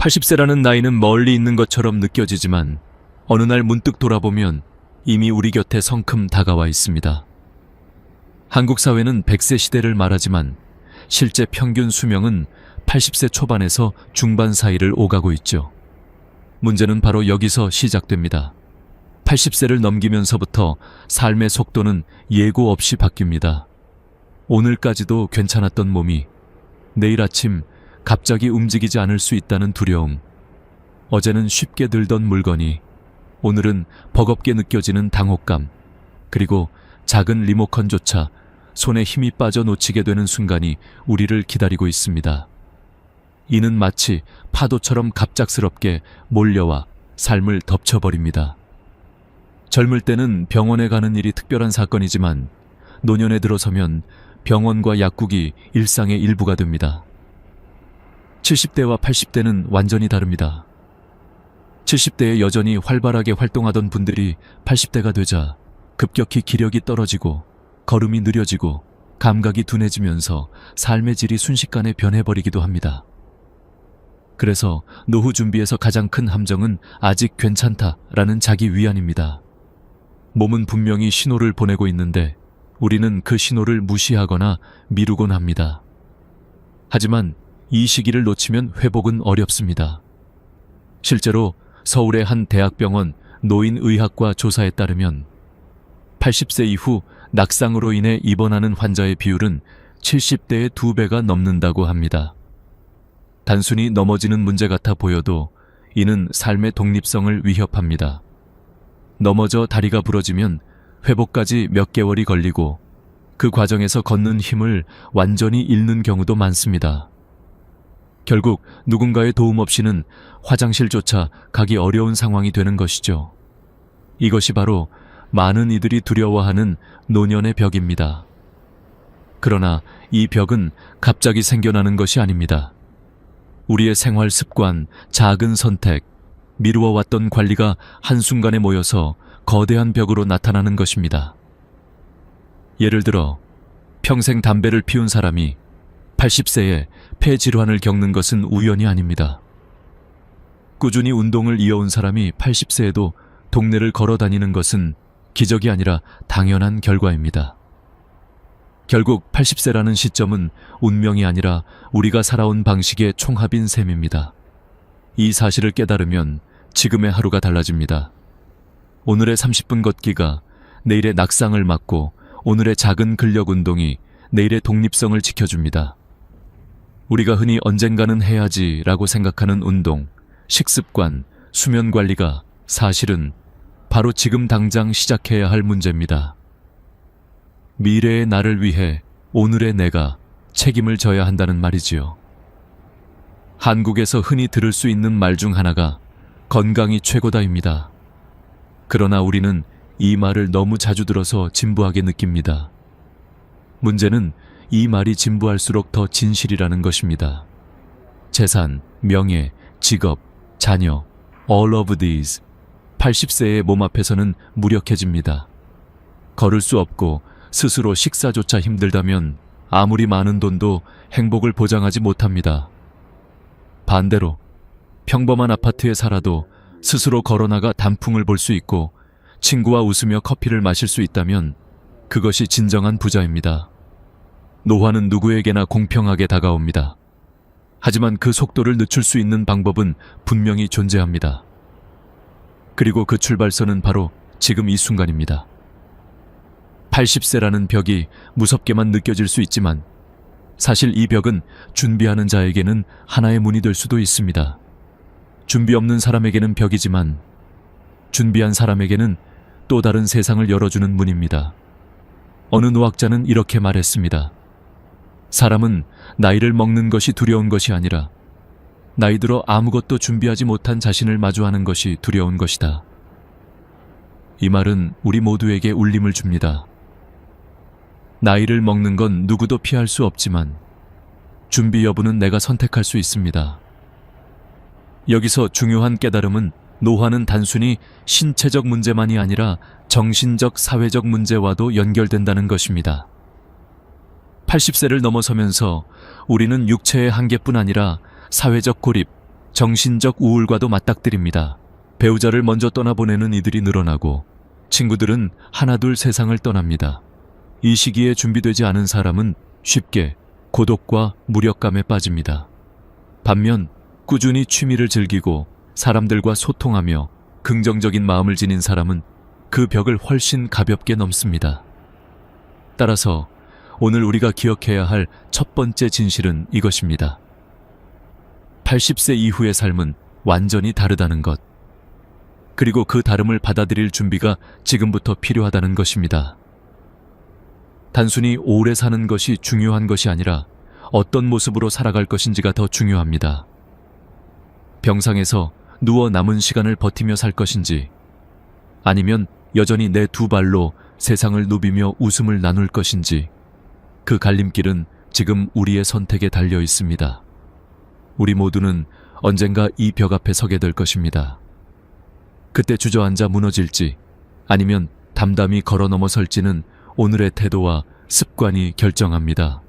80세라는 나이는 멀리 있는 것처럼 느껴지지만 어느 날 문득 돌아보면 이미 우리 곁에 성큼 다가와 있습니다. 한국 사회는 100세 시대를 말하지만 실제 평균 수명은 80세 초반에서 중반 사이를 오가고 있죠. 문제는 바로 여기서 시작됩니다. 80세를 넘기면서부터 삶의 속도는 예고 없이 바뀝니다. 오늘까지도 괜찮았던 몸이 내일 아침 갑자기 움직이지 않을 수 있다는 두려움, 어제는 쉽게 들던 물건이 오늘은 버겁게 느껴지는 당혹감, 그리고 작은 리모컨조차 손에 힘이 빠져 놓치게 되는 순간이 우리를 기다리고 있습니다. 이는 마치 파도처럼 갑작스럽게 몰려와 삶을 덮쳐버립니다. 젊을 때는 병원에 가는 일이 특별한 사건이지만 노년에 들어서면 병원과 약국이 일상의 일부가 됩니다. 70대와 80대는 완전히 다릅니다. 70대에 여전히 활발하게 활동하던 분들이 80대가 되자 급격히 기력이 떨어지고 걸음이 느려지고 감각이 둔해지면서 삶의 질이 순식간에 변해버리기도 합니다. 그래서 노후 준비에서 가장 큰 함정은 아직 괜찮다라는 자기 위안입니다. 몸은 분명히 신호를 보내고 있는데 우리는 그 신호를 무시하거나 미루곤 합니다. 하지만 이 시기를 놓치면 회복은 어렵습니다. 실제로 서울의 한 대학병원 노인의학과 조사에 따르면 80세 이후 낙상으로 인해 입원하는 환자의 비율은 70대의 2배가 넘는다고 합니다. 단순히 넘어지는 문제 같아 보여도 이는 삶의 독립성을 위협합니다. 넘어져 다리가 부러지면 회복까지 몇 개월이 걸리고 그 과정에서 걷는 힘을 완전히 잃는 경우도 많습니다. 결국 누군가의 도움 없이는 화장실조차 가기 어려운 상황이 되는 것이죠. 이것이 바로 많은 이들이 두려워하는 노년의 벽입니다. 그러나 이 벽은 갑자기 생겨나는 것이 아닙니다. 우리의 생활 습관, 작은 선택, 미루어왔던 관리가 한순간에 모여서 거대한 벽으로 나타나는 것입니다. 예를 들어 평생 담배를 피운 사람이 80세에 폐질환을 겪는 것은 우연이 아닙니다. 꾸준히 운동을 이어온 사람이 80세에도 동네를 걸어 다니는 것은 기적이 아니라 당연한 결과입니다. 결국 80세라는 시점은 운명이 아니라 우리가 살아온 방식의 총합인 셈입니다. 이 사실을 깨달으면 지금의 하루가 달라집니다. 오늘의 30분 걷기가 내일의 낙상을 막고 오늘의 작은 근력 운동이 내일의 독립성을 지켜줍니다. 우리가 흔히 언젠가는 해야지라고 생각하는 운동, 식습관, 수면 관리가 사실은 바로 지금 당장 시작해야 할 문제입니다. 미래의 나를 위해 오늘의 내가 책임을 져야 한다는 말이지요. 한국에서 흔히 들을 수 있는 말 중 하나가 건강이 최고다입니다. 그러나 우리는 이 말을 너무 자주 들어서 진부하게 느낍니다. 문제는 이 말이 진부할수록 더 진실이라는 것입니다. 재산, 명예, 직업, 자녀, all of these 80세의 몸 앞에서는 무력해집니다. 걸을 수 없고 스스로 식사조차 힘들다면 아무리 많은 돈도 행복을 보장하지 못합니다. 반대로 평범한 아파트에 살아도 스스로 걸어나가 단풍을 볼 수 있고 친구와 웃으며 커피를 마실 수 있다면 그것이 진정한 부자입니다. 노화는 누구에게나 공평하게 다가옵니다. 하지만 그 속도를 늦출 수 있는 방법은 분명히 존재합니다. 그리고 그 출발선은 바로 지금 이 순간입니다. 80세라는 벽이 무섭게만 느껴질 수 있지만 사실 이 벽은 준비하는 자에게는 하나의 문이 될 수도 있습니다. 준비 없는 사람에게는 벽이지만 준비한 사람에게는 또 다른 세상을 열어주는 문입니다. 어느 노학자는 이렇게 말했습니다. 사람은 나이를 먹는 것이 두려운 것이 아니라 나이 들어 아무것도 준비하지 못한 자신을 마주하는 것이 두려운 것이다. 이 말은 우리 모두에게 울림을 줍니다. 나이를 먹는 건 누구도 피할 수 없지만 준비 여부는 내가 선택할 수 있습니다. 여기서 중요한 깨달음은 노화는 단순히 신체적 문제만이 아니라 정신적, 사회적 문제와도 연결된다는 것입니다. 80세를 넘어서면서 우리는 육체의 한계뿐 아니라 사회적 고립, 정신적 우울과도 맞닥뜨립니다. 배우자를 먼저 떠나보내는 이들이 늘어나고 친구들은 하나둘 세상을 떠납니다. 이 시기에 준비되지 않은 사람은 쉽게 고독과 무력감에 빠집니다. 반면 꾸준히 취미를 즐기고 사람들과 소통하며 긍정적인 마음을 지닌 사람은 그 벽을 훨씬 가볍게 넘습니다. 따라서 오늘 우리가 기억해야 할 첫 번째 진실은 이것입니다. 80세 이후의 삶은 완전히 다르다는 것. 그리고 그 다름을 받아들일 준비가 지금부터 필요하다는 것입니다. 단순히 오래 사는 것이 중요한 것이 아니라 어떤 모습으로 살아갈 것인지가 더 중요합니다. 병상에서 누워 남은 시간을 버티며 살 것인지, 아니면 여전히 내 두 발로 세상을 누비며 웃음을 나눌 것인지, 그 갈림길은 지금 우리의 선택에 달려 있습니다. 우리 모두는 언젠가 이 벽 앞에 서게 될 것입니다. 그때 주저앉아 무너질지 아니면 담담히 걸어 넘어설지는 오늘의 태도와 습관이 결정합니다.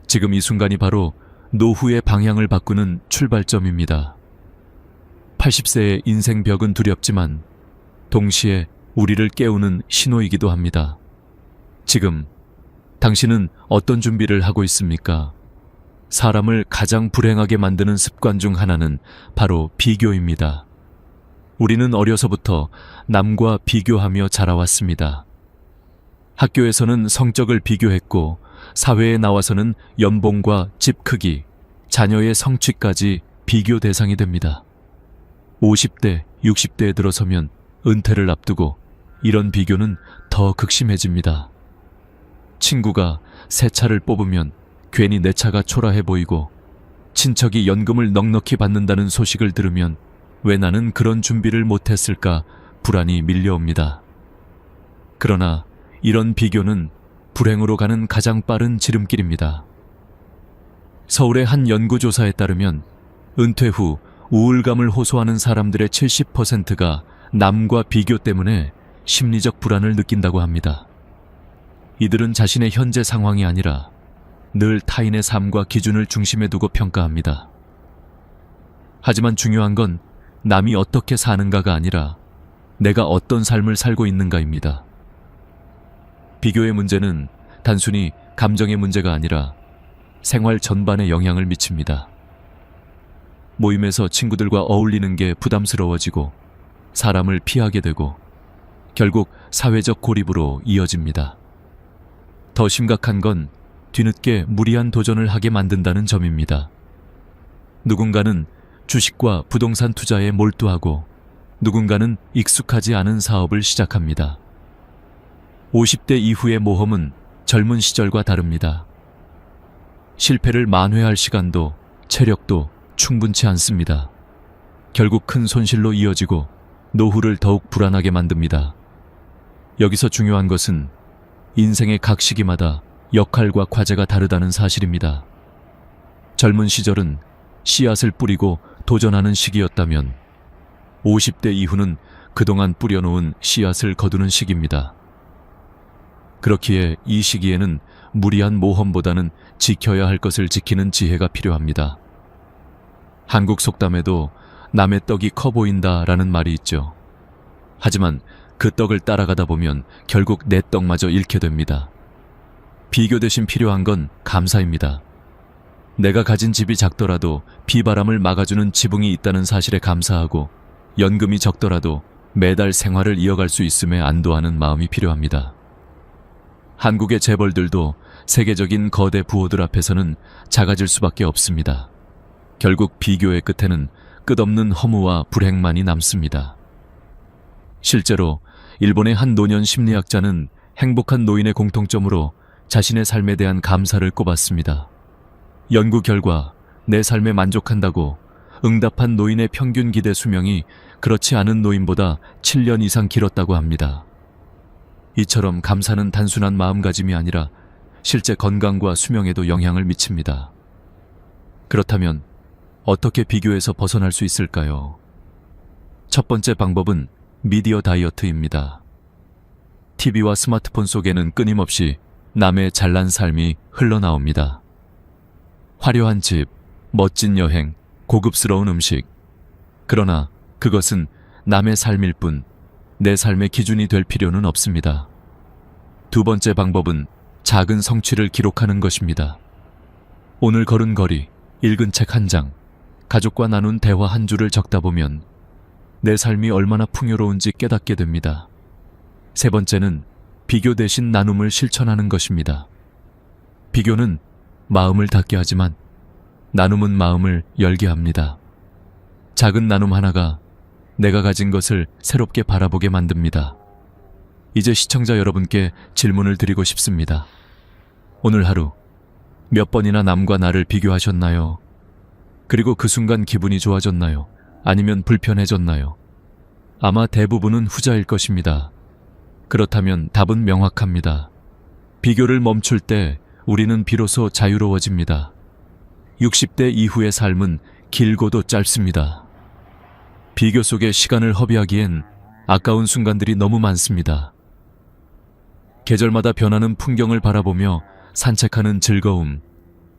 지금 이 순간이 바로 노후의 방향을 바꾸는 출발점입니다. 80세의 인생 벽은 두렵지만 동시에 우리를 깨우는 신호이기도 합니다. 지금 당신은 어떤 준비를 하고 있습니까? 사람을 가장 불행하게 만드는 습관 중 하나는 바로 비교입니다. 우리는 어려서부터 남과 비교하며 자라왔습니다. 학교에서는 성적을 비교했고, 사회에 나와서는 연봉과 집 크기, 자녀의 성취까지 비교 대상이 됩니다. 50대, 60대에 들어서면 은퇴를 앞두고 이런 비교는 더 극심해집니다. 친구가 새 차를 뽑으면 괜히 내 차가 초라해 보이고, 친척이 연금을 넉넉히 받는다는 소식을 들으면 왜 나는 그런 준비를 못했을까 불안이 밀려옵니다. 그러나 이런 비교는 불행으로 가는 가장 빠른 지름길입니다. 서울의 한 연구조사에 따르면 은퇴 후 우울감을 호소하는 사람들의 70%가 남과 비교 때문에 심리적 불안을 느낀다고 합니다. 이들은 자신의 현재 상황이 아니라 늘 타인의 삶과 기준을 중심에 두고 평가합니다. 하지만 중요한 건 남이 어떻게 사는가가 아니라 내가 어떤 삶을 살고 있는가입니다. 비교의 문제는 단순히 감정의 문제가 아니라 생활 전반에 영향을 미칩니다. 모임에서 친구들과 어울리는 게 부담스러워지고 사람을 피하게 되고 결국 사회적 고립으로 이어집니다. 더 심각한 건 뒤늦게 무리한 도전을 하게 만든다는 점입니다. 누군가는 주식과 부동산 투자에 몰두하고 누군가는 익숙하지 않은 사업을 시작합니다. 50대 이후의 모험은 젊은 시절과 다릅니다. 실패를 만회할 시간도 체력도 충분치 않습니다. 결국 큰 손실로 이어지고 노후를 더욱 불안하게 만듭니다. 여기서 중요한 것은 인생의 각 시기마다 역할과 과제가 다르다는 사실입니다. 젊은 시절은 씨앗을 뿌리고 도전하는 시기였다면 50대 이후는 그동안 뿌려놓은 씨앗을 거두는 시기입니다. 그렇기에 이 시기에는 무리한 모험보다는 지켜야 할 것을 지키는 지혜가 필요합니다. 한국 속담에도 남의 떡이 커 보인다라는 말이 있죠. 하지만 그 떡을 따라가다 보면 결국 내 떡마저 잃게 됩니다. 비교 대신 필요한 건 감사입니다. 내가 가진 집이 작더라도 비바람을 막아주는 지붕이 있다는 사실에 감사하고, 연금이 적더라도 매달 생활을 이어갈 수 있음에 안도하는 마음이 필요합니다. 한국의 재벌들도 세계적인 거대 부호들 앞에서는 작아질 수밖에 없습니다. 결국 비교의 끝에는 끝없는 허무와 불행만이 남습니다. 실제로 일본의 한 노년 심리학자는 행복한 노인의 공통점으로 자신의 삶에 대한 감사를 꼽았습니다. 연구 결과 내 삶에 만족한다고 응답한 노인의 평균 기대 수명이 그렇지 않은 노인보다 7년 이상 길었다고 합니다. 이처럼 감사는 단순한 마음가짐이 아니라 실제 건강과 수명에도 영향을 미칩니다. 그렇다면 어떻게 비교에서 벗어날 수 있을까요? 첫 번째 방법은 미디어 다이어트입니다. TV와 스마트폰 속에는 끊임없이 남의 잘난 삶이 흘러나옵니다. 화려한 집, 멋진 여행, 고급스러운 음식. 그러나 그것은 남의 삶일 뿐 내 삶의 기준이 될 필요는 없습니다. 두 번째 방법은 작은 성취를 기록하는 것입니다. 오늘 걸은 거리, 읽은 책 한 장, 가족과 나눈 대화 한 줄을 적다 보면 내 삶이 얼마나 풍요로운지 깨닫게 됩니다. 세 번째는 비교 대신 나눔을 실천하는 것입니다. 비교는 마음을 닫게 하지만 나눔은 마음을 열게 합니다. 작은 나눔 하나가 내가 가진 것을 새롭게 바라보게 만듭니다. 이제 시청자 여러분께 질문을 드리고 싶습니다. 오늘 하루 몇 번이나 남과 나를 비교하셨나요? 그리고 그 순간 기분이 좋아졌나요? 아니면 불편해졌나요? 아마 대부분은 후자일 것입니다. 그렇다면 답은 명확합니다. 비교를 멈출 때 우리는 비로소 자유로워집니다. 60대 이후의 삶은 길고도 짧습니다. 비교 속에 시간을 허비하기엔 아까운 순간들이 너무 많습니다. 계절마다 변하는 풍경을 바라보며 산책하는 즐거움,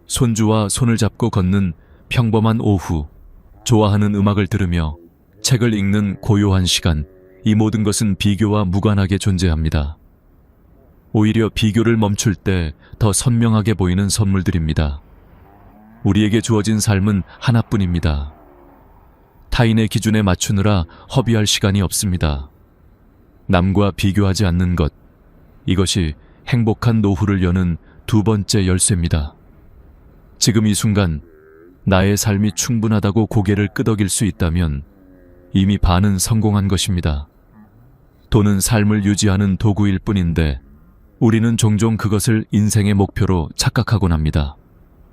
손주와 손을 잡고 걷는 평범한 오후, 좋아하는 음악을 들으며 책을 읽는 고요한 시간, 이 모든 것은 비교와 무관하게 존재합니다. 오히려 비교를 멈출 때 더 선명하게 보이는 선물들입니다. 우리에게 주어진 삶은 하나뿐입니다. 타인의 기준에 맞추느라 허비할 시간이 없습니다. 남과 비교하지 않는 것, 이것이 행복한 노후를 여는 두 번째 열쇠입니다. 지금 이 순간 나의 삶이 충분하다고 고개를 끄덕일 수 있다면 이미 반은 성공한 것입니다. 돈은 삶을 유지하는 도구일 뿐인데 우리는 종종 그것을 인생의 목표로 착각하곤 합니다.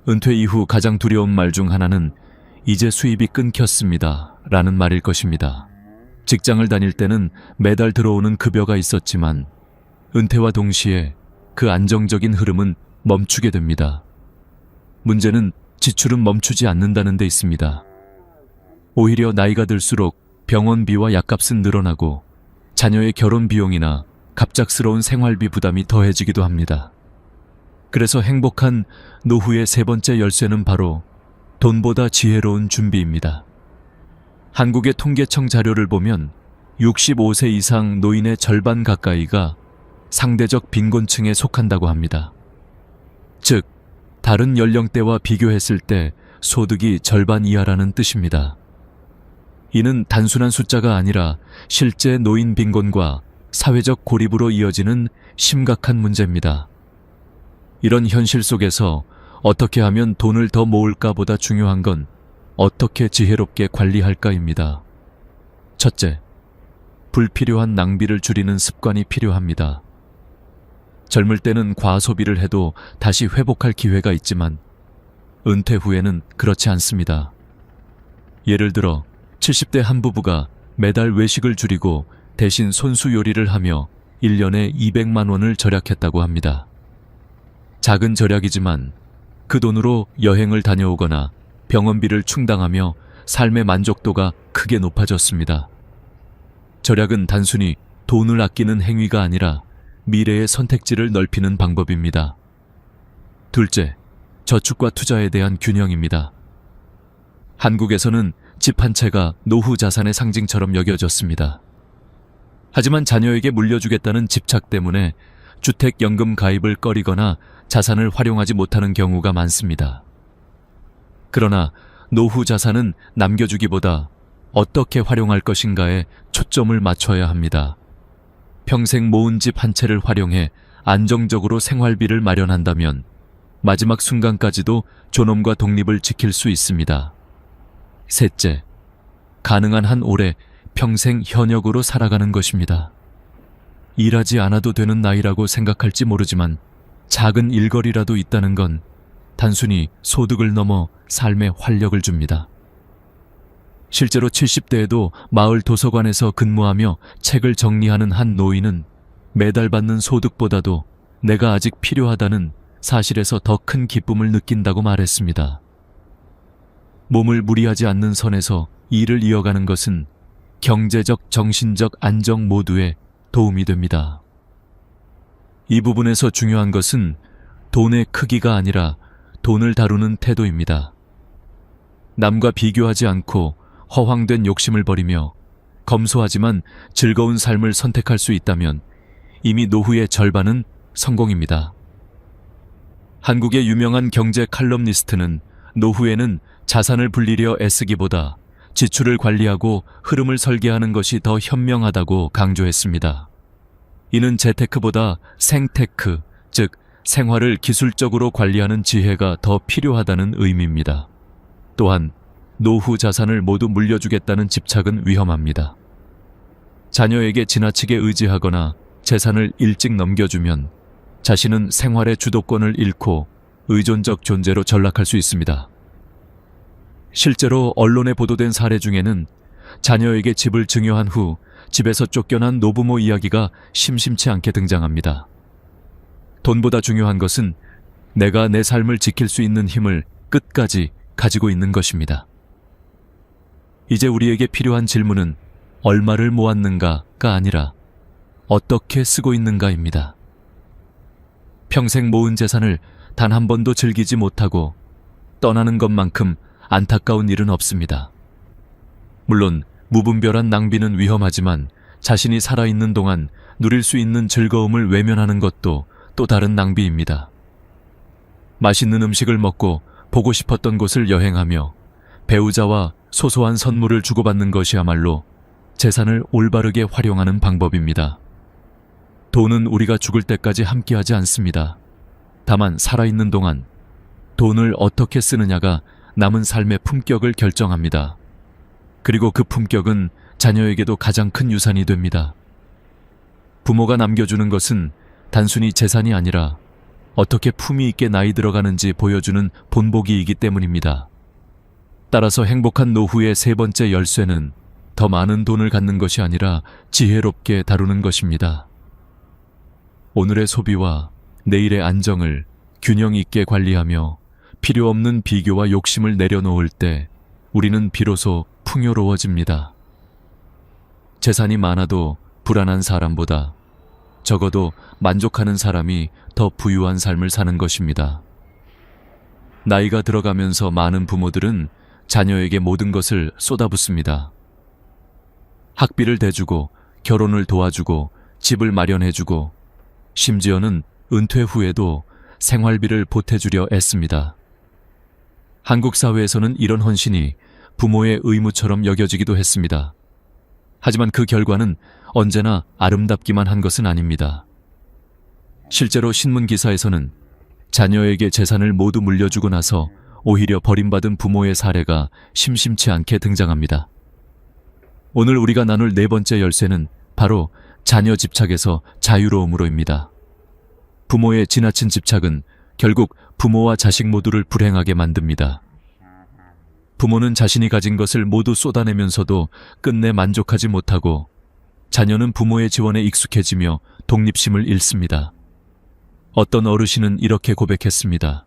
은퇴 이후 가장 두려운 말 중 하나는 이제 수입이 끊겼습니다 라는 말일 것입니다. 직장을 다닐 때는 매달 들어오는 급여가 있었지만 은퇴와 동시에 그 안정적인 흐름은 멈추게 됩니다. 문제는 지출은 멈추지 않는다는 데 있습니다. 오히려 나이가 들수록 병원비와 약값은 늘어나고 자녀의 결혼 비용이나 갑작스러운 생활비 부담이 더해지기도 합니다. 그래서 행복한 노후의 세 번째 열쇠는 바로 돈보다 지혜로운 준비입니다. 한국의 통계청 자료를 보면 65세 이상 노인의 절반 가까이가 상대적 빈곤층에 속한다고 합니다. 즉, 다른 연령대와 비교했을 때 소득이 절반 이하라는 뜻입니다. 이는 단순한 숫자가 아니라 실제 노인 빈곤과 사회적 고립으로 이어지는 심각한 문제입니다. 이런 현실 속에서 어떻게 하면 돈을 더 모을까 보다 중요한 건 어떻게 지혜롭게 관리할까입니다. 첫째, 불필요한 낭비를 줄이는 습관이 필요합니다. 젊을 때는 과소비를 해도 다시 회복할 기회가 있지만 은퇴 후에는 그렇지 않습니다. 예를 들어 70대 한 부부가 매달 외식을 줄이고 대신 손수 요리를 하며 1년에 200만 원을 절약했다고 합니다. 작은 절약이지만 그 돈으로 여행을 다녀오거나 병원비를 충당하며 삶의 만족도가 크게 높아졌습니다. 절약은 단순히 돈을 아끼는 행위가 아니라 미래의 선택지를 넓히는 방법입니다. 둘째, 저축과 투자에 대한 균형입니다. 한국에서는 집 한 채가 노후 자산의 상징처럼 여겨졌습니다. 하지만 자녀에게 물려주겠다는 집착 때문에 주택연금 가입을 꺼리거나 자산을 활용하지 못하는 경우가 많습니다. 그러나 노후 자산은 남겨주기보다 어떻게 활용할 것인가에 초점을 맞춰야 합니다. 평생 모은 집 한 채를 활용해 안정적으로 생활비를 마련한다면 마지막 순간까지도 존엄과 독립을 지킬 수 있습니다. 셋째, 가능한 한 오래 평생 현역으로 살아가는 것입니다. 일하지 않아도 되는 나이라고 생각할지 모르지만 작은 일거리라도 있다는 건 단순히 소득을 넘어 삶에 활력을 줍니다. 실제로 70대에도 마을 도서관에서 근무하며 책을 정리하는 한 노인은 매달 받는 소득보다도 내가 아직 필요하다는 사실에서 더 큰 기쁨을 느낀다고 말했습니다. 몸을 무리하지 않는 선에서 일을 이어가는 것은 경제적, 정신적 안정 모두에 도움이 됩니다. 이 부분에서 중요한 것은 돈의 크기가 아니라 돈을 다루는 태도입니다. 남과 비교하지 않고 허황된 욕심을 버리며 검소하지만 즐거운 삶을 선택할 수 있다면 이미 노후의 절반은 성공입니다. 한국의 유명한 경제 칼럼니스트는 노후에는 자산을 불리려 애쓰기보다 지출을 관리하고 흐름을 설계하는 것이 더 현명하다고 강조했습니다. 이는 재테크보다 생테크, 즉 생활을 기술적으로 관리하는 지혜가 더 필요하다는 의미입니다. 또한 노후 자산을 모두 물려주겠다는 집착은 위험합니다. 자녀에게 지나치게 의지하거나 재산을 일찍 넘겨주면 자신은 생활의 주도권을 잃고 의존적 존재로 전락할 수 있습니다. 실제로 언론에 보도된 사례 중에는 자녀에게 집을 증여한 후 집에서 쫓겨난 노부모 이야기가 심심치 않게 등장합니다. 돈보다 중요한 것은 내가 내 삶을 지킬 수 있는 힘을 끝까지 가지고 있는 것입니다. 이제 우리에게 필요한 질문은 얼마를 모았는가가 아니라 어떻게 쓰고 있는가입니다. 평생 모은 재산을 단 한 번도 즐기지 못하고 떠나는 것만큼 안타까운 일은 없습니다. 물론 무분별한 낭비는 위험하지만 자신이 살아있는 동안 누릴 수 있는 즐거움을 외면하는 것도 또 다른 낭비입니다. 맛있는 음식을 먹고 보고 싶었던 곳을 여행하며 배우자와 소소한 선물을 주고받는 것이야말로 재산을 올바르게 활용하는 방법입니다. 돈은 우리가 죽을 때까지 함께하지 않습니다. 다만 살아있는 동안 돈을 어떻게 쓰느냐가 남은 삶의 품격을 결정합니다. 그리고 그 품격은 자녀에게도 가장 큰 유산이 됩니다. 부모가 남겨주는 것은 단순히 재산이 아니라 어떻게 품위 있게 나이 들어가는지 보여주는 본보기이기 때문입니다. 따라서 행복한 노후의 세 번째 열쇠는 더 많은 돈을 갖는 것이 아니라 지혜롭게 다루는 것입니다. 오늘의 소비와 내일의 안정을 균형 있게 관리하며 필요 없는 비교와 욕심을 내려놓을 때 우리는 비로소 풍요로워집니다. 재산이 많아도 불안한 사람보다 적어도 만족하는 사람이 더 부유한 삶을 사는 것입니다. 나이가 들어가면서 많은 부모들은 자녀에게 모든 것을 쏟아붓습니다. 학비를 대주고 결혼을 도와주고 집을 마련해주고 심지어는 은퇴 후에도 생활비를 보태주려 애씁니다. 한국 사회에서는 이런 헌신이 부모의 의무처럼 여겨지기도 했습니다. 하지만 그 결과는 언제나 아름답기만 한 것은 아닙니다. 실제로 신문 기사에서는 자녀에게 재산을 모두 물려주고 나서 오히려 버림받은 부모의 사례가 심심치 않게 등장합니다. 오늘 우리가 나눌 네 번째 열쇠는 바로 자녀 집착에서 자유로움으로입니다. 부모의 지나친 집착은 결국 부모와 자식 모두를 불행하게 만듭니다. 부모는 자신이 가진 것을 모두 쏟아내면서도 끝내 만족하지 못하고 자녀는 부모의 지원에 익숙해지며 독립심을 잃습니다. 어떤 어르신은 이렇게 고백했습니다.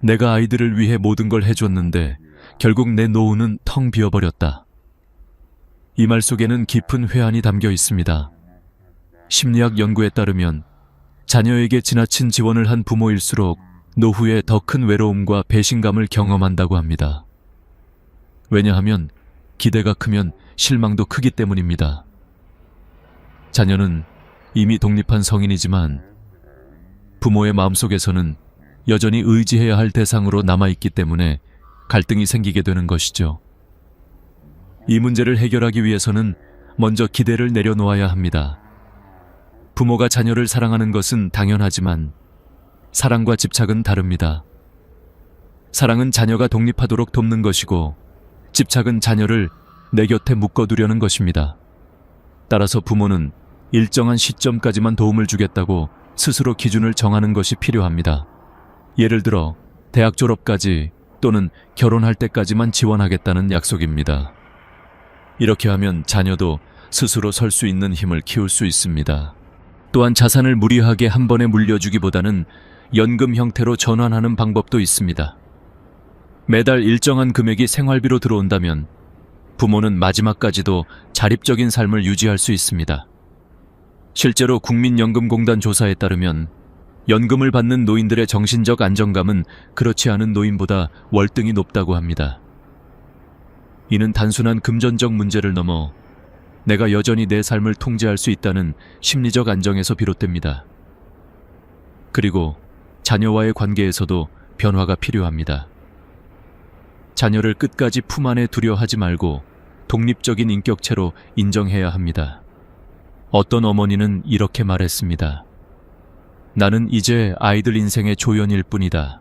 내가 아이들을 위해 모든 걸 해줬는데 결국 내 노후는 텅 비어버렸다. 이 말 속에는 깊은 회한이 담겨 있습니다. 심리학 연구에 따르면 자녀에게 지나친 지원을 한 부모일수록 노후에 더 큰 외로움과 배신감을 경험한다고 합니다. 왜냐하면 기대가 크면 실망도 크기 때문입니다. 자녀는 이미 독립한 성인이지만 부모의 마음속에서는 여전히 의지해야 할 대상으로 남아있기 때문에 갈등이 생기게 되는 것이죠. 이 문제를 해결하기 위해서는 먼저 기대를 내려놓아야 합니다. 부모가 자녀를 사랑하는 것은 당연하지만 사랑과 집착은 다릅니다. 사랑은 자녀가 독립하도록 돕는 것이고 집착은 자녀를 내 곁에 묶어두려는 것입니다. 따라서 부모는 일정한 시점까지만 도움을 주겠다고 스스로 기준을 정하는 것이 필요합니다. 예를 들어 대학 졸업까지 또는 결혼할 때까지만 지원하겠다는 약속입니다. 이렇게 하면 자녀도 스스로 설 수 있는 힘을 키울 수 있습니다. 또한 자산을 무리하게 한 번에 물려주기보다는 연금 형태로 전환하는 방법도 있습니다. 매달 일정한 금액이 생활비로 들어온다면 부모는 마지막까지도 자립적인 삶을 유지할 수 있습니다. 실제로 국민연금공단 조사에 따르면 연금을 받는 노인들의 정신적 안정감은 그렇지 않은 노인보다 월등히 높다고 합니다. 이는 단순한 금전적 문제를 넘어 내가 여전히 내 삶을 통제할 수 있다는 심리적 안정에서 비롯됩니다. 그리고 자녀와의 관계에서도 변화가 필요합니다. 자녀를 끝까지 품 안에 두려 하지 말고 독립적인 인격체로 인정해야 합니다. 어떤 어머니는 이렇게 말했습니다. 나는 이제 아이들 인생의 조연일 뿐이다.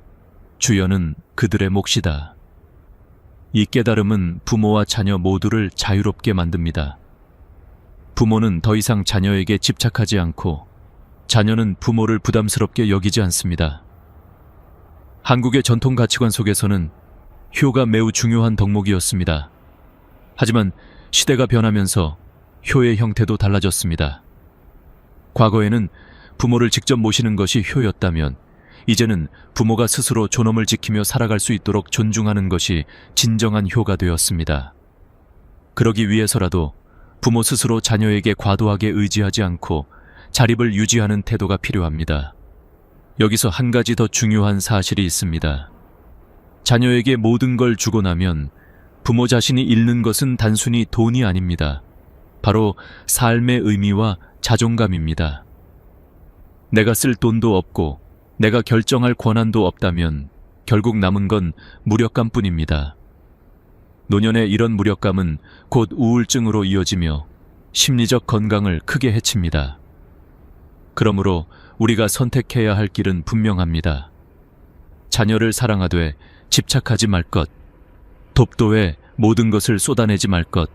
주연은 그들의 몫이다. 이 깨달음은 부모와 자녀 모두를 자유롭게 만듭니다. 부모는 더 이상 자녀에게 집착하지 않고 자녀는 부모를 부담스럽게 여기지 않습니다. 한국의 전통 가치관 속에서는 효가 매우 중요한 덕목이었습니다. 하지만 시대가 변하면서 효의 형태도 달라졌습니다. 과거에는 부모를 직접 모시는 것이 효였다면 이제는 부모가 스스로 존엄을 지키며 살아갈 수 있도록 존중하는 것이 진정한 효가 되었습니다. 그러기 위해서라도 부모 스스로 자녀에게 과도하게 의지하지 않고 자립을 유지하는 태도가 필요합니다. 여기서 한 가지 더 중요한 사실이 있습니다. 자녀에게 모든 걸 주고 나면 부모 자신이 잃는 것은 단순히 돈이 아닙니다. 바로 삶의 의미와 자존감입니다. 내가 쓸 돈도 없고 내가 결정할 권한도 없다면 결국 남은 건 무력감뿐입니다. 노년의 이런 무력감은 곧 우울증으로 이어지며 심리적 건강을 크게 해칩니다. 그러므로 우리가 선택해야 할 길은 분명합니다. 자녀를 사랑하되 집착하지 말 것, 돕도에 모든 것을 쏟아내지 말 것,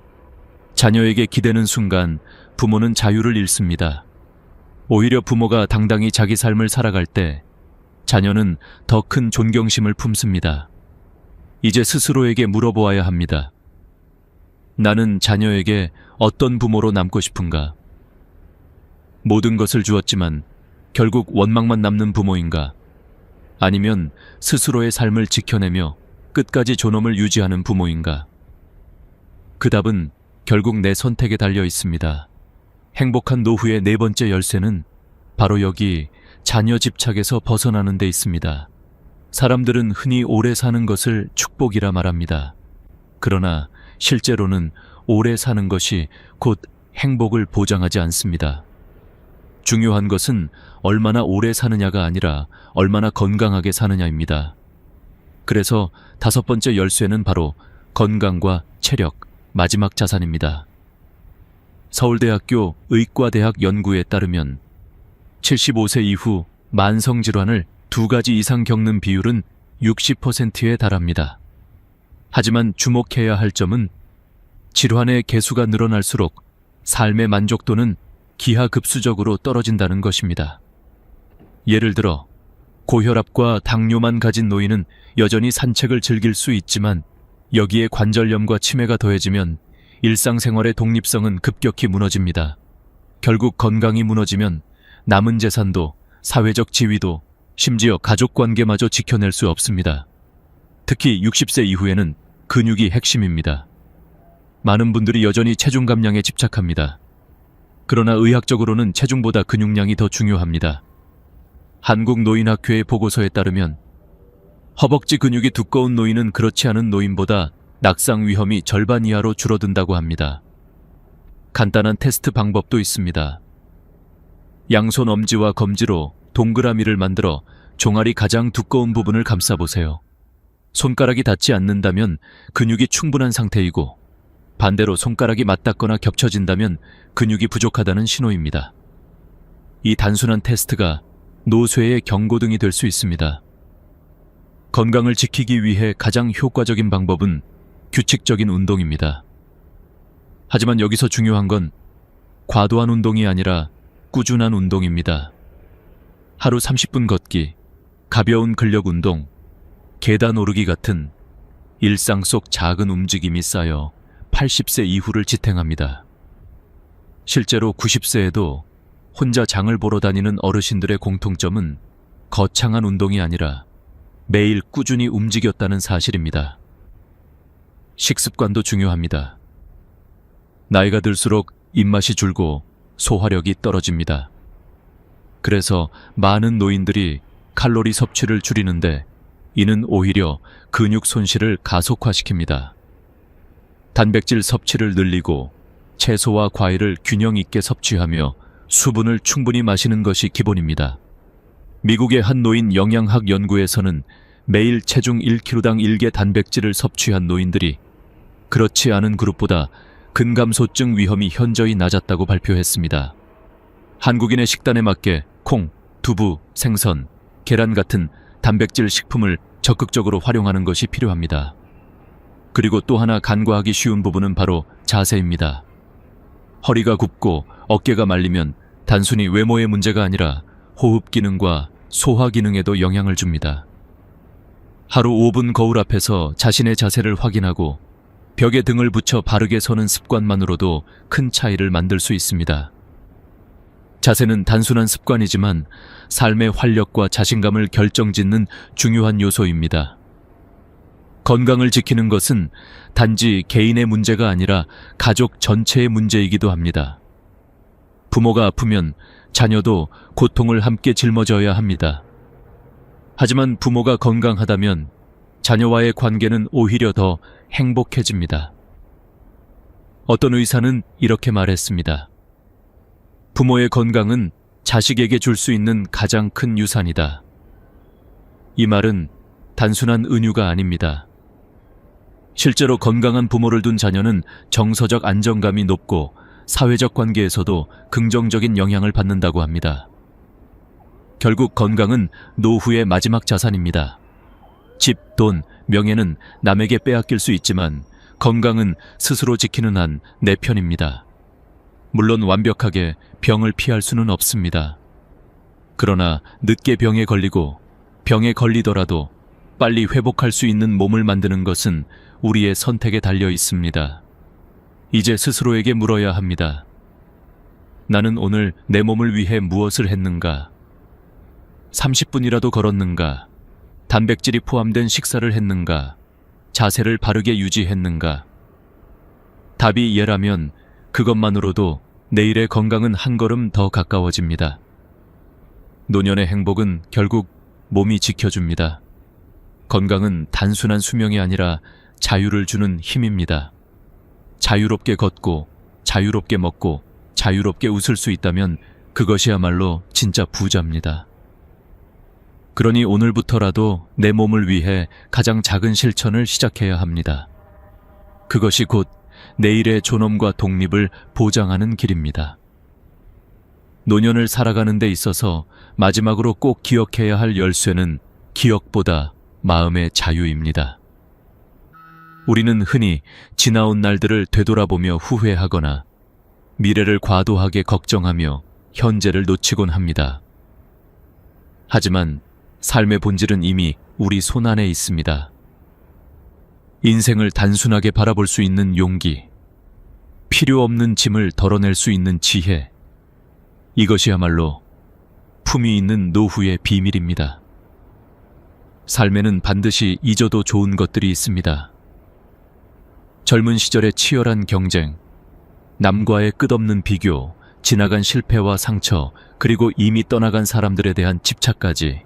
자녀에게 기대는 순간 부모는 자유를 잃습니다. 오히려 부모가 당당히 자기 삶을 살아갈 때 자녀는 더 큰 존경심을 품습니다. 이제 스스로에게 물어보아야 합니다. 나는 자녀에게 어떤 부모로 남고 싶은가? 모든 것을 주었지만 결국 원망만 남는 부모인가? 아니면 스스로의 삶을 지켜내며 끝까지 존엄을 유지하는 부모인가? 그 답은 결국 내 선택에 달려 있습니다. 행복한 노후의 네 번째 열쇠는 바로 여기 자녀 집착에서 벗어나는 데 있습니다. 사람들은 흔히 오래 사는 것을 축복이라 말합니다. 그러나 실제로는 오래 사는 것이 곧 행복을 보장하지 않습니다. 중요한 것은 얼마나 오래 사느냐가 아니라 얼마나 건강하게 사느냐입니다. 그래서 다섯 번째 열쇠는 바로 건강과 체력, 마지막 자산입니다. 서울대학교 의과대학 연구에 따르면 75세 이후 만성질환을 2가지 이상 겪는 비율은 60%에 달합니다. 하지만 주목해야 할 점은 질환의 개수가 늘어날수록 삶의 만족도는 기하급수적으로 떨어진다는 것입니다. 예를 들어 고혈압과 당뇨만 가진 노인은 여전히 산책을 즐길 수 있지만 여기에 관절염과 치매가 더해지면 일상생활의 독립성은 급격히 무너집니다. 결국 건강이 무너지면 남은 재산도 사회적 지위도 심지어 가족관계마저 지켜낼 수 없습니다. 특히 60세 이후에는 근육이 핵심입니다. 많은 분들이 여전히 체중 감량에 집착합니다. 그러나 의학적으로는 체중보다 근육량이 더 중요합니다. 한국노인학회의 보고서에 따르면 허벅지 근육이 두꺼운 노인은 그렇지 않은 노인보다 낙상 위험이 절반 이하로 줄어든다고 합니다. 간단한 테스트 방법도 있습니다. 양손 엄지와 검지로 동그라미를 만들어 종아리 가장 두꺼운 부분을 감싸보세요. 손가락이 닿지 않는다면 근육이 충분한 상태이고 반대로 손가락이 맞닿거나 겹쳐진다면 근육이 부족하다는 신호입니다. 이 단순한 테스트가 노쇠의 경고등이 될 수 있습니다. 건강을 지키기 위해 가장 효과적인 방법은 규칙적인 운동입니다. 하지만 여기서 중요한 건 과도한 운동이 아니라 꾸준한 운동입니다. 하루 30분 걷기, 가벼운 근력 운동, 계단 오르기 같은 일상 속 작은 움직임이 쌓여 80세 이후를 지탱합니다. 실제로 90세에도 혼자 장을 보러 다니는 어르신들의 공통점은 거창한 운동이 아니라 매일 꾸준히 움직였다는 사실입니다. 식습관도 중요합니다. 나이가 들수록 입맛이 줄고 소화력이 떨어집니다. 그래서 많은 노인들이 칼로리 섭취를 줄이는데 이는 오히려 근육 손실을 가속화시킵니다. 단백질 섭취를 늘리고 채소와 과일을 균형 있게 섭취하며 수분을 충분히 마시는 것이 기본입니다. 미국의 한 노인 영양학 연구에서는 매일 체중 1kg당 1개 단백질을 섭취한 노인들이 그렇지 않은 그룹보다 근감소증 위험이 현저히 낮았다고 발표했습니다. 한국인의 식단에 맞게 콩, 두부, 생선, 계란 같은 단백질 식품을 적극적으로 활용하는 것이 필요합니다. 그리고 또 하나 간과하기 쉬운 부분은 바로 자세입니다. 허리가 굽고 어깨가 말리면 단순히 외모의 문제가 아니라 호흡 기능과 소화 기능에도 영향을 줍니다. 하루 5분 거울 앞에서 자신의 자세를 확인하고 벽에 등을 붙여 바르게 서는 습관만으로도 큰 차이를 만들 수 있습니다. 자세는 단순한 습관이지만 삶의 활력과 자신감을 결정짓는 중요한 요소입니다. 건강을 지키는 것은 단지 개인의 문제가 아니라 가족 전체의 문제이기도 합니다. 부모가 아프면 자녀도 고통을 함께 짊어져야 합니다. 하지만 부모가 건강하다면 자녀와의 관계는 오히려 더 행복해집니다. 어떤 의사는 이렇게 말했습니다. 부모의 건강은 자식에게 줄 수 있는 가장 큰 유산이다. 이 말은 단순한 은유가 아닙니다. 실제로 건강한 부모를 둔 자녀는 정서적 안정감이 높고 사회적 관계에서도 긍정적인 영향을 받는다고 합니다. 결국 건강은 노후의 마지막 자산입니다. 집, 돈, 명예는 남에게 빼앗길 수 있지만 건강은 스스로 지키는 한 내 편입니다. 물론 완벽하게 병을 피할 수는 없습니다. 그러나 늦게 병에 걸리고 병에 걸리더라도 빨리 회복할 수 있는 몸을 만드는 것은 우리의 선택에 달려 있습니다. 이제 스스로에게 물어야 합니다. 나는 오늘 내 몸을 위해 무엇을 했는가? 30분이라도 걸었는가? 단백질이 포함된 식사를 했는가? 자세를 바르게 유지했는가? 답이 예라면 그것만으로도 내일의 건강은 한 걸음 더 가까워집니다. 노년의 행복은 결국 몸이 지켜줍니다. 건강은 단순한 수명이 아니라 자유를 주는 힘입니다. 자유롭게 걷고, 자유롭게 먹고, 자유롭게 웃을 수 있다면 그것이야말로 진짜 부자입니다. 그러니 오늘부터라도 내 몸을 위해 가장 작은 실천을 시작해야 합니다. 그것이 곧 내일의 존엄과 독립을 보장하는 길입니다. 노년을 살아가는 데 있어서 마지막으로 꼭 기억해야 할 열쇠는 기억보다 마음의 자유입니다. 우리는 흔히 지나온 날들을 되돌아보며 후회하거나 미래를 과도하게 걱정하며 현재를 놓치곤 합니다. 하지만 삶의 본질은 이미 우리 손안에 있습니다. 인생을 단순하게 바라볼 수 있는 용기, 필요 없는 짐을 덜어낼 수 있는 지혜, 이것이야말로 품위 있는 노후의 비밀입니다. 삶에는 반드시 잊어도 좋은 것들이 있습니다. 젊은 시절의 치열한 경쟁, 남과의 끝없는 비교, 지나간 실패와 상처, 그리고 이미 떠나간 사람들에 대한 집착까지,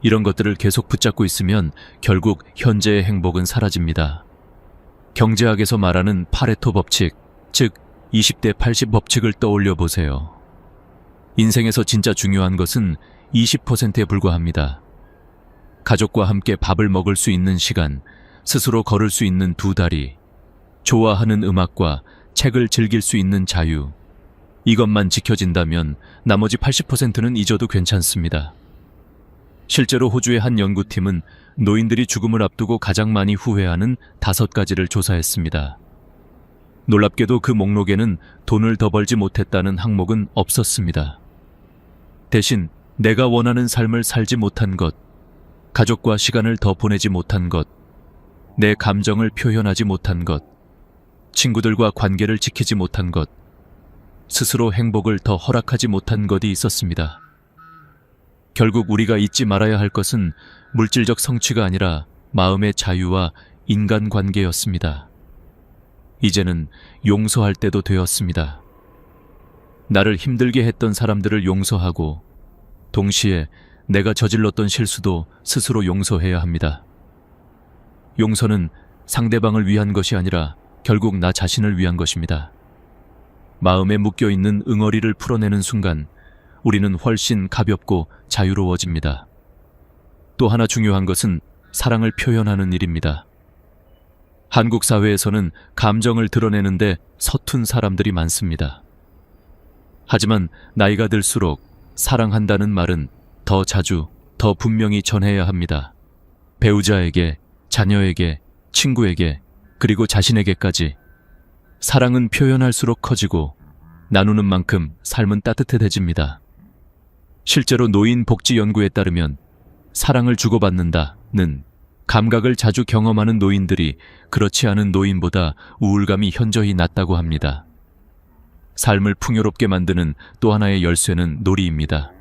이런 것들을 계속 붙잡고 있으면 결국 현재의 행복은 사라집니다. 경제학에서 말하는 파레토 법칙, 즉 20대 80 법칙을 떠올려 보세요. 인생에서 진짜 중요한 것은 20%에 불과합니다. 가족과 함께 밥을 먹을 수 있는 시간, 스스로 걸을 수 있는 두 다리, 좋아하는 음악과 책을 즐길 수 있는 자유, 이것만 지켜진다면 나머지 80%는 잊어도 괜찮습니다. 실제로 호주의 한 연구팀은 노인들이 죽음을 앞두고 가장 많이 후회하는 5가지를 조사했습니다. 놀랍게도 그 목록에는 돈을 더 벌지 못했다는 항목은 없었습니다. 대신 내가 원하는 삶을 살지 못한 것, 가족과 시간을 더 보내지 못한 것, 내 감정을 표현하지 못한 것, 친구들과 관계를 지키지 못한 것, 스스로 행복을 더 허락하지 못한 것이 있었습니다. 결국 우리가 잊지 말아야 할 것은 물질적 성취가 아니라 마음의 자유와 인간관계였습니다. 이제는 용서할 때도 되었습니다. 나를 힘들게 했던 사람들을 용서하고 동시에 내가 저질렀던 실수도 스스로 용서해야 합니다. 용서는 상대방을 위한 것이 아니라 결국 나 자신을 위한 것입니다. 마음에 묶여있는 응어리를 풀어내는 순간 우리는 훨씬 가볍고 자유로워집니다. 또 하나 중요한 것은 사랑을 표현하는 일입니다. 한국 사회에서는 감정을 드러내는데 서툰 사람들이 많습니다. 하지만 나이가 들수록 사랑한다는 말은 더 자주, 더 분명히 전해야 합니다. 배우자에게, 자녀에게, 친구에게, 그리고 자신에게까지. 사랑은 표현할수록 커지고 나누는 만큼 삶은 따뜻해집니다. 실제로 노인 복지 연구에 따르면 사랑을 주고받는다는 감각을 자주 경험하는 노인들이 그렇지 않은 노인보다 우울감이 현저히 낮다고 합니다. 삶을 풍요롭게 만드는 또 하나의 열쇠는 놀이입니다.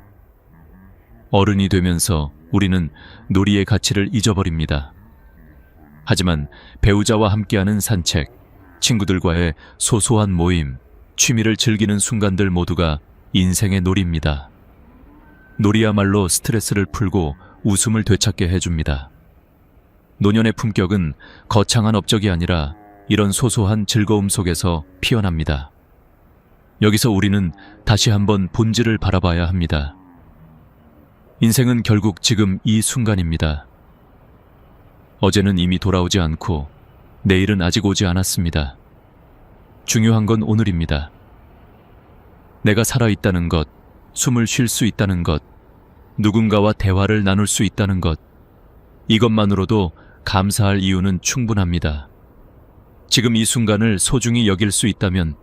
어른이 되면서 우리는 놀이의 가치를 잊어버립니다. 하지만 배우자와 함께하는 산책, 친구들과의 소소한 모임, 취미를 즐기는 순간들 모두가 인생의 놀이입니다. 놀이야말로 스트레스를 풀고 웃음을 되찾게 해줍니다. 노년의 품격은 거창한 업적이 아니라 이런 소소한 즐거움 속에서 피어납니다. 여기서 우리는 다시 한번 본질을 바라봐야 합니다. 인생은 결국 지금 이 순간입니다. 어제는 이미 돌아오지 않고 내일은 아직 오지 않았습니다. 중요한 건 오늘입니다. 내가 살아있다는 것, 숨을 쉴 수 있다는 것, 누군가와 대화를 나눌 수 있다는 것, 이것만으로도 감사할 이유는 충분합니다. 지금 이 순간을 소중히 여길 수 있다면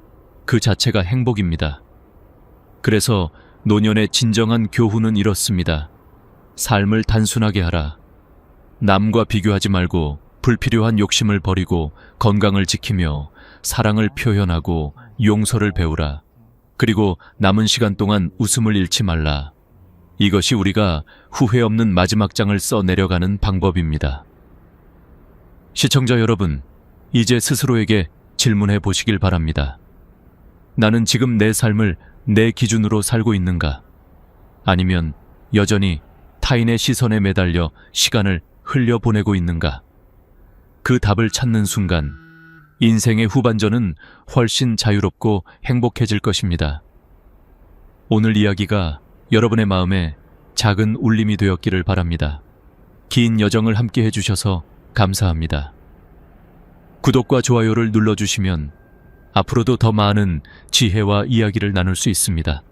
그 자체가 행복입니다. 그래서 노년의 진정한 교훈은 이렇습니다. 삶을 단순하게 하라. 남과 비교하지 말고 불필요한 욕심을 버리고 건강을 지키며 사랑을 표현하고 용서를 배우라. 그리고 남은 시간 동안 웃음을 잃지 말라. 이것이 우리가 후회 없는 마지막 장을 써 내려가는 방법입니다. 시청자 여러분, 이제 스스로에게 질문해 보시길 바랍니다. 나는 지금 내 삶을 내 기준으로 살고 있는가? 아니면 여전히 타인의 시선에 매달려 시간을 흘려보내고 있는가? 그 답을 찾는 순간 인생의 후반전은 훨씬 자유롭고 행복해질 것입니다. 오늘 이야기가 여러분의 마음에 작은 울림이 되었기를 바랍니다. 긴 여정을 함께 해주셔서 감사합니다. 구독과 좋아요를 눌러주시면 앞으로도 더 많은 지혜와 이야기를 나눌 수 있습니다.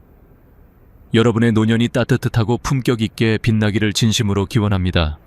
여러분의 노년이 따뜻하고 품격 있게 빛나기를 진심으로 기원합니다.